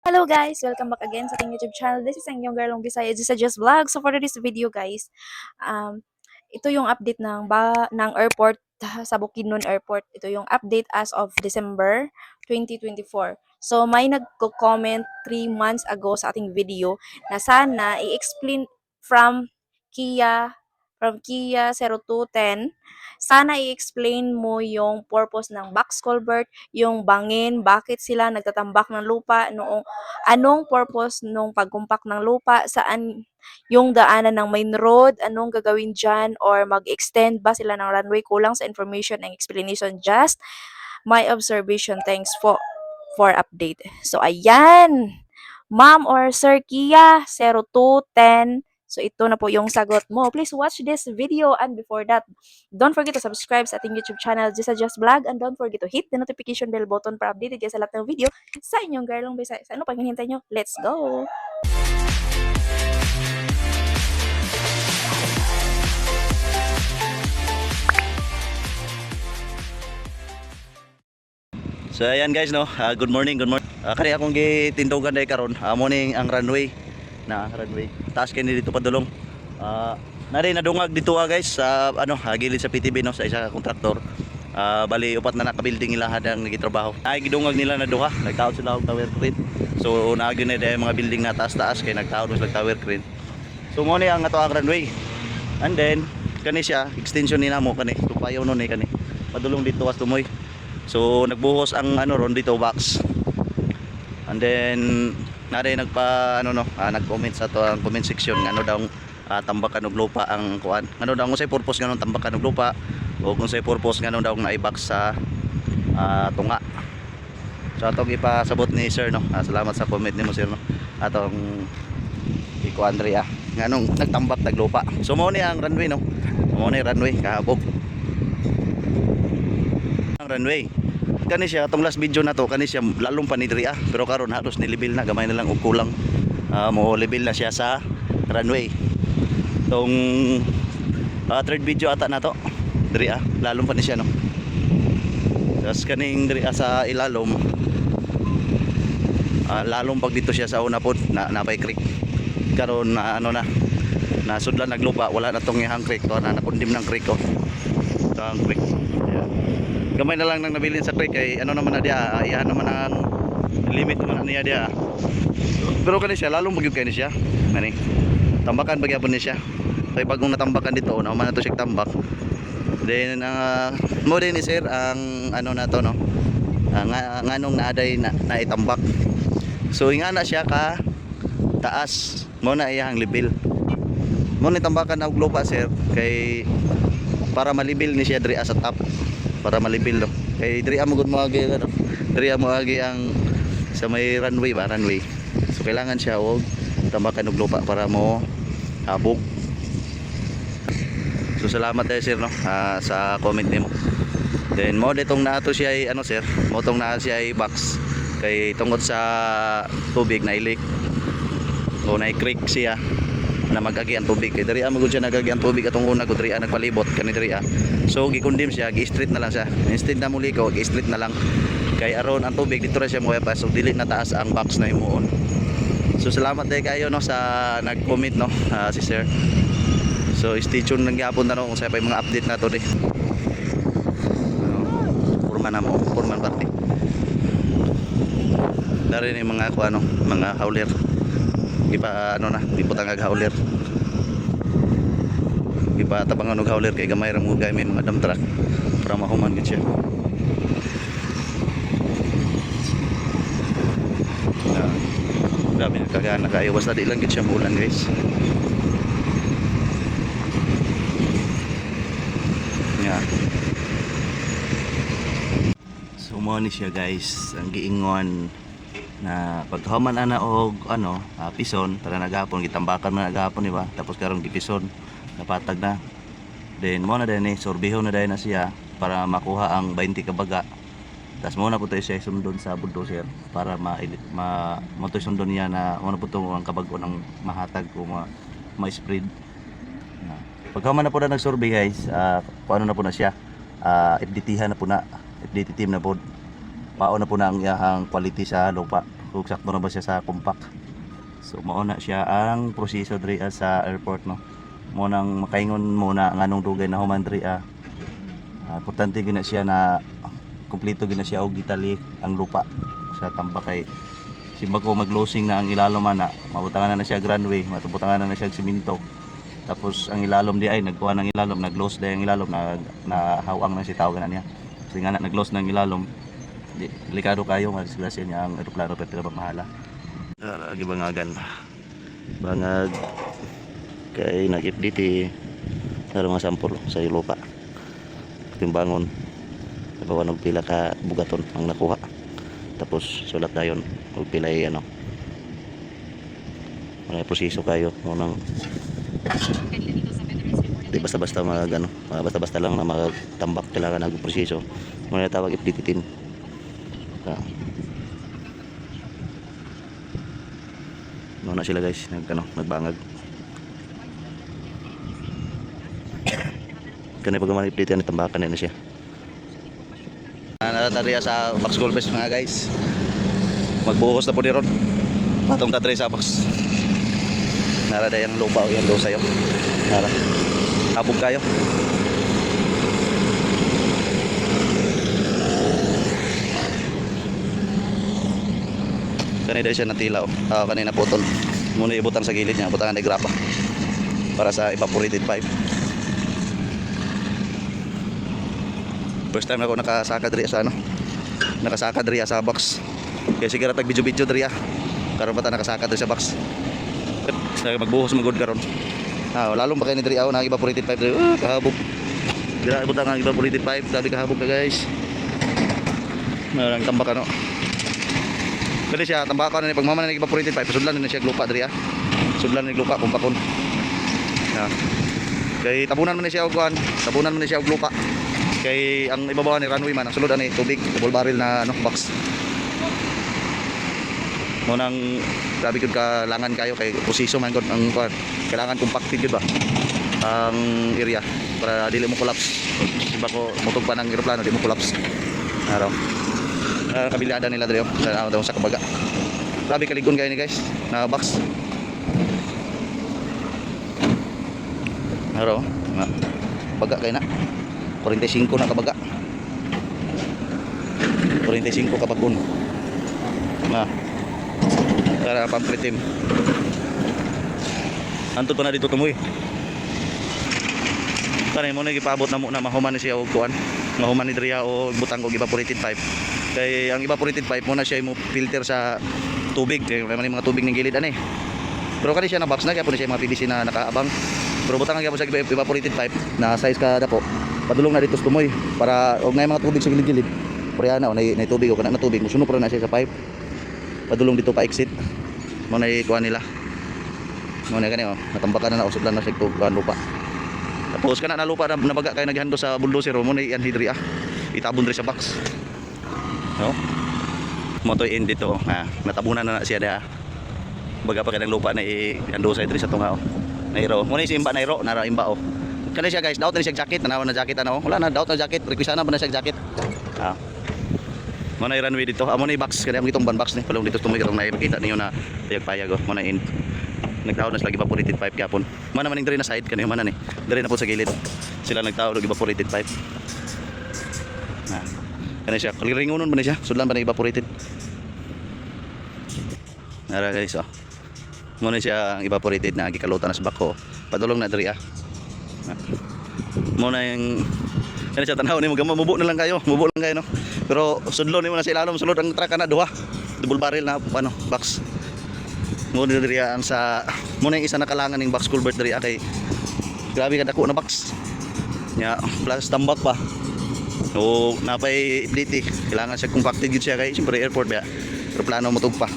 Hello guys! Welcome back again sa ating YouTube channel. This is ang inyong girl Bisaya, this is just vlog. So for this video guys, ito yung update ng airport sa Bukidnon Airport. Ito yung update as of December 2024. So may nagko-comment 3 months ago sa ating video na sana i-explain from Kia from Kia 0210. Sana i-explain mo yung purpose ng box culvert, yung bangin, bakit sila nagtatambak ng lupa noong anong purpose nung pagkumpak ng lupa, saan yung daanan ng main road, anong gagawin dyan, or mag-extend ba sila ng runway, kulang sa information and explanation, just my observation. Thanks for update. So, ayan, Ma'am or Sir Kia 0210. So, ito na po yung sagot mo. Please watch this video, and before that, don't forget to subscribe sa ating YouTube channel, Just Vlog, and don't forget to hit the notification bell button para updated kayo sa lahat ng video sa inyong Garlong Bisaya. Sa ano pang hinihintay nyo? Let's go! So ayan guys no, good morning, good morning. Kani akong gitindugan dai karon, morning ang runway. Taas kay ni dito padulong. Nari nadungag dito guys sa gilid sa PTB no, sa isa ka kontraktor. Bali upat na naka-building ilahan ang nagitrabaho. Ay gidungag nila na duha, nagtaod sila og tower crane. So naagi na dai mga building na taas-taas kay nagtaod sila tower crane. So mo ni ang ato ang runway. And then kani siya extension ni namo kani, tupayaw no ni kani. Padulong dito was tumoy. So nagbuhos ang ron dito box. And then nare nag-comment sa to ang comment section ngano daw tambakan og lupa ang kuan. Ngano daw unsay purpose nganon tambakan og lupa o unsay purpose ngano daw na i-box sa tunga. So atong ipasabot ni sir no. Salamat sa comment nimo sir no. Atong Iko Andrea nganong nagtambak tag lupa. So mo ni ang runway no. Mo ni runway kahabog. Runway kani siya atong last video na to kani siya lalong pa ni diri pero karon halos nilibil na gamay na lang og kulang mo level na siya sa runway tong third video ata na to diri lalong pa ni siya no. Tas kaning diri sa ilalom lalong pag dito siya sa una pod na napay creek karon na sudlan naglupa wala na tong ihang creek to na nakundim ng creek ang creek. Gamay na lang nang nabilin sa creek kay naman na dia iyahan naman ang limit naman niya dia. Pero kani siya lalong magyud kay ni siya mani tambakan bagyapon ni siya kay bagong natambakan dito na man na to siya tambak. Then mo din ni sir ang na to no nganong naaday na itambak. So inga na siya ka taas mo na iyang level mo ni tambakan og lupa sir kay para malibil ni siya diri sa top para malibil no. Kay diri mo gud moagi diri mo agi ang sa may runway ba runway. So kailangan siya og tambakan og lupa para mo habog. So salamat tayo sir no sa comment nimo. Then mo ditong naato siya ay sir, mo tong naa siya ay box kay tungod sa tubig na ilik o na creek siya na magagi ang tubig kay diri mo gud siya nagagi ang tubig atong una gud diri nagpalibot kani diri so gikundim siya gi-straight na lang siya instead na muli ko gi-straight na lang kay aron ang tubig dito ra siya mo pa so dili na taas ang box na himuon. So salamat day kayo no sa nag-comment no si sir. So stay tuned lang gyapon na no kung sa pa mga update na to di Purman party dari ni mga mga hauler ipa iputang ag hauler ipa tabangan og hauler kay gamay ra mo gamay mga dump truck para mahuman gid siya. Grabe kagana kayo basta di lang gid siya muulan guys. Yeah. So mo ni siya guys ang giingon na pagkahuman ana og pison para nagapon gitambakan man nagapon di ba tapos karon gipison napatag na then mo na din sorbiho na din na siya para makuha ang 20 ka baga tas mo na po tayo siya sundon sa bulldozer para mo to sundon niya na mo na po to ang kabag-o ng mahatag o ma-spread pagkahuman na po na nagsurvey guys kuano na po na siya FDT team na po paon na po na ang iyahang quality sa lupa. kung sakto na ba siya sa compact. So mao na siya ang proseso diri sa airport no. Mo nang makaingon muna nganong dugay na human diri importante gina siya na kumpleto gina siya og gitali ang lupa sa tambak kay simbag ko mag-losing na ang ilalom na mabutangan na siya runway, matubutangan na siya siminto. Tapos ang ilalom di ay nagkuha ng ilalom, nag-loss day ang ilalom, nahawang na si tawagan na niya. Kasi nga nag-loss ng ilalom, delikado kayo, madisgrasya niya ang aeroplano pero pinapamahala. Lagi bangagan, bangag kay nag-FDT sa mga sampol sa lupa. Timbangon, nabawa ng pila ka bugaton ang nakuha. Tapos sulat dayon og pilay may proseso kayo nang di basta-basta basta-basta lang na magtambak, kailangan nagproseso mo na tawag FDT-10. Na sila guys nagbangag kanay pagman FDT ni tambakan na siya. Natatariya sa box goal fest mga guys. Magbuhos na po ni Ron. Patong tatry sa box. Narada yung lupa o yung dosa yun. Nara. Habog kayo. Kanina siya natila o. Kanina putol. Muna ibutang sa gilid niya. Butangan na grapa. Para sa evaporated pipe. First time na ako nakasaka diri sa nakasaka diri sa box. Kaya siguro tag video diri karon pa ta nakasaka diri sa box. Magbuhos magud karon. Lalong pa kay ni diri na evaporated pipe diri. Kahabog. Dira ibutang ang evaporated pipe, sabi kahabog ka guys. Narang tambak Pwede siya tambakan na pagmama na evaporated pipe, sudlan na siya lupa diri Sudlan ni lupa kumpakon. Kay tabunan man ni siya og kuan, tabunan man ni siya og lupa. Kay ang ibabaw ni runway man ang sulod ani tubig, double barrel na box. Mo nang grabe gud kalangan kayo kay proseso man gud ang kuan. Kailangan compacted gud ba ang area para dili mo collapse. Diba ko mutog pa ng eroplano di mo collapse. Araw. Kabilyada nila diri sa kabaga. Grabe kaligon kayo ni guys na box. Araw. Baga kay na. 45 na kabaga. 45 kabagon. Para pampritim. Antod pa na dito tumoy. Kanay mo na gipaabot na mo na mahuman ni siya og kuan. Mahuman ni diriya og butang og evaporated pipe. Kay ang evaporated pipe mo na siya mo filter sa tubig. Kay may mga tubig ning gilid ani. Pero kani siya na box na kaya po siya mga PVC na nakaabang. Pero butang ang sa evaporated pipe na size ka dapo. Padulong na dito sa tumoy para og nay mga tubig sa gilid-gilid. Pareha na nay tubig o kana na tubig musuno pa na siya sa pipe. Padulong dito pa exit. Mo na ikuan nila. Mo na kani natambakan na usod lang na sa lupa. Tapos kana na lupa na nabaga kay naghando sa bulldozer mo na yan hidri itabon diri sa box. No? Mo to end dito natabunan na siya da. Baga pa kay lupa na ihando sa diri sa tunga Nairo. Mo na si imba nairo nara imba Kani siya guys, daot na siya jacket, tanawan na jacket Wala na daot na jacket, requestan na ba na siya jacket. Mo na runway dito. Amo na i-box kani ang itong ban box ni. Palong dito tumoy karong nakita niyo na payag mo na in. Nagtaw na sila evaporated pipe gyapon. Mana man ning diri na side kani mana ni. Diri na po sa gilid. Sila nagtaw og evaporated pipe. Kani siya, kaliringonon ba ni siya? Sudlan ba na evaporated? Nara guys Mo na siya ang evaporated na gikalutan na sa bako. Padulong na diri Mo na yung kani siya tanaw ni mo mubo na lang kayo no. Pero sudlon ni mo na sa ilalom, sulod ang truck na duha. Double barrel na box. Mo diri ang sa mo na yung isa nakalangan ning box culvert diri kay grabe ka dako na box. Nya plus tambak pa. So napay FDT, kailangan siya compacted gid siya kay siyempre airport ba. Pero plano mo pa.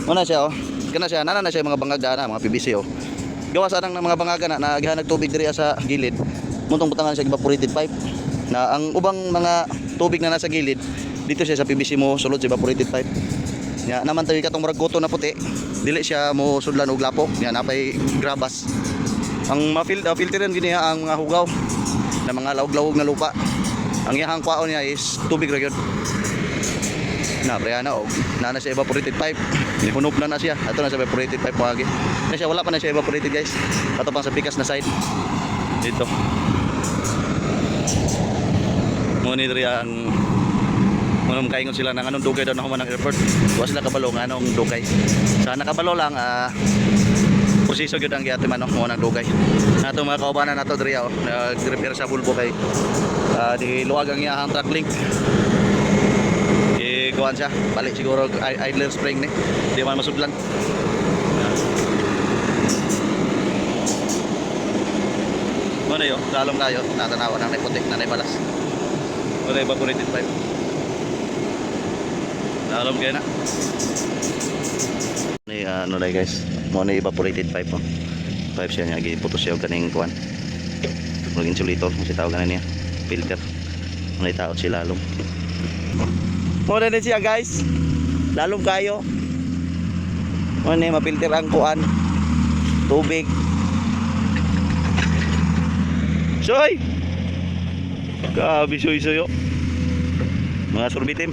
Mo na siya kana siya nana na siya mga bangag na mga PVC gawa sa nang mga bangaga na nagihanag tubig diri sa gilid. Muntong butangan siya evaporated pipe na ang ubang mga tubig na nasa gilid dito siya sa PVC mo sulod sa evaporated pipe. Nya naman tayo katong murag goto na puti, dili siya mo sudlan og lapok. Nya napay grabas. Ang filteran gini ang mga hugaw na mga lawog-lawog na lupa. Ang iyang kwaon niya is tubig ra gyud. Na preyana og nana siya evaporated pipe. Nihunop na siya. Ato na sa evaporated pipe pagi. Na siya wala pa na siya evaporated guys. Ato pang sa pikas na side. Dito. Mo ni diri ang manong kaingon sila nang anong dugay daw na human ng airport. Wa sila kabalo nga anong dugay. Sa nakabalo lang proseso gyud ang giati man mo nang dugay. Nato mga kaubanan nato diri nag-repair sa bulbo kay di luwag ang iyahang track link. Kuhan siya, balik siguro idler spring ni. Di man masudlan. Ano yun? Lalong kayo, natanawa ng putik na balas. Wala evaporated pipe. Lalong kayo na. Ano na guys, mo na evaporated pipe oh. Pipe siya niya, giputos siya kaning kuhan. Mag insulator, kasi tawag na niya. Filter. May tao si lalong. Mo na siya guys. Lalong kayo. Mo na mapilter ang kuhan. Tubig. Soy! Grabe soy-soyo. Mga sorbitim.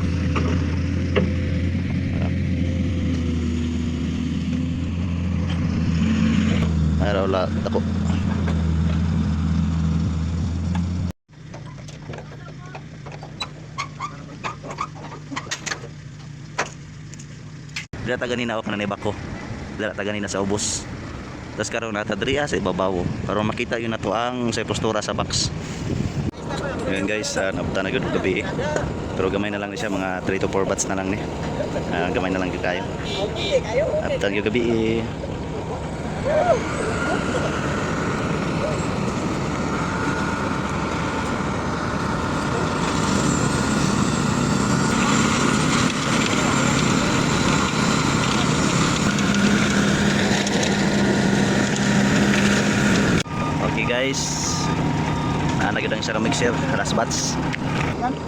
Araw la ako. Dila ta ganina ako nanibak ko. Dila ta ganina sa ubos. Tapos karon nata diri sa ibabaw para makita yun nato ang sa postura sa box. Ayun guys, napunta na gud gabi. Pero gamay na lang ni siya, mga 3 to 4 bats na lang ni. Gamay na lang gyud kayo. Napunta gyud gabi. Okay guys, nagidang sa mixer last batch.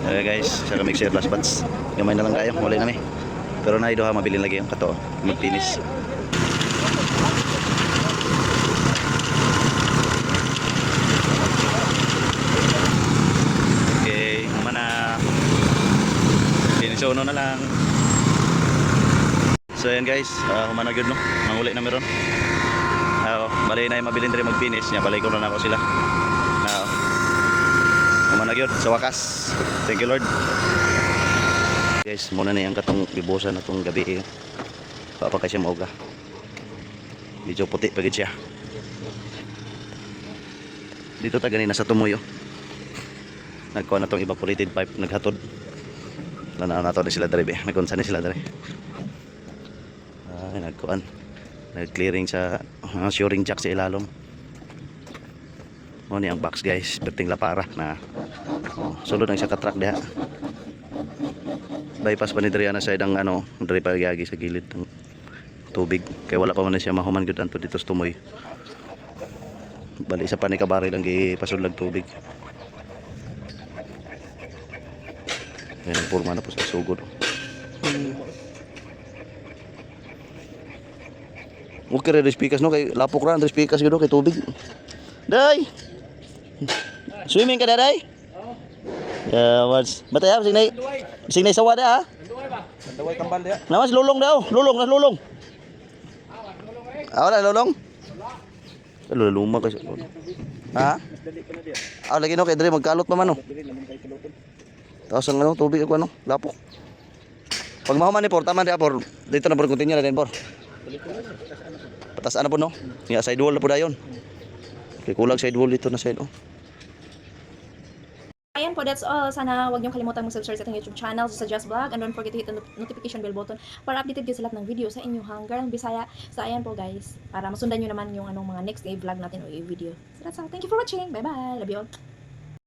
Okay guys, sa mixer last batch. Gamay na lang kayo, wala na mi. Pero na idoha mabilin lagi yung kato, magtinis. Okay, mana. Tinisono na lang. So yan guys, humana gyud no. Manguli na meron. Balay na yung mabilin rin mag-finish niya, balay ko na ako sila. Naman na yun, sa wakas. Thank you Lord. Guys, muna na yung katong bibusan na itong gabi. Papakay siya mauga. Medyo puti pagid siya. Dito ta ganina sa tumuyo. Nagkuha na itong evaporated pipe, naghatod. Nato na sila dari, nagkunsa na sila dari. Nagkuhan. Nag-clearing sa shoring jack sa ilalom. Mo ni ang box guys, perting lapara na sulod ang isa ka truck diha. Bypass pa ni diri na side ang diri pa gyagi sa gilid ng tubig kay wala pa man siya mahuman gyud anto dito sa tumoy. Bali sa panikabari lang gipasudlag tubig. Ayan, purma na po sa sugod. Okay rin respikas no kay lapok ra respikas gyud kay tubig. Day. Swimming ka na day? What's batay ha signay sawa da ha? Daway tambal dia. Namas lulong daw, lulong. Wala lulong. Luluma kasi. Ha? Lagi no kay dire magkalot pa man no. Tapos ang tubig ako lapok. Pag mahuman ni por tama di por. Dito na por continue na din por. Patas ano po no? Nga side wall na po dayon. Okay, kulang side wall dito na side oh. Ayan po, that's all. Sana huwag niyong kalimutan mag-subscribe sa ating YouTube channel, sa Just Vlog, and don't forget to hit the notification bell button para updated kayo sa lahat ng video sa inyong hanggang Bisaya. So ayan po guys, para masundan niyo naman yung mga next day vlog natin o video. So that's all. Thank you for watching. Bye bye. Love you all.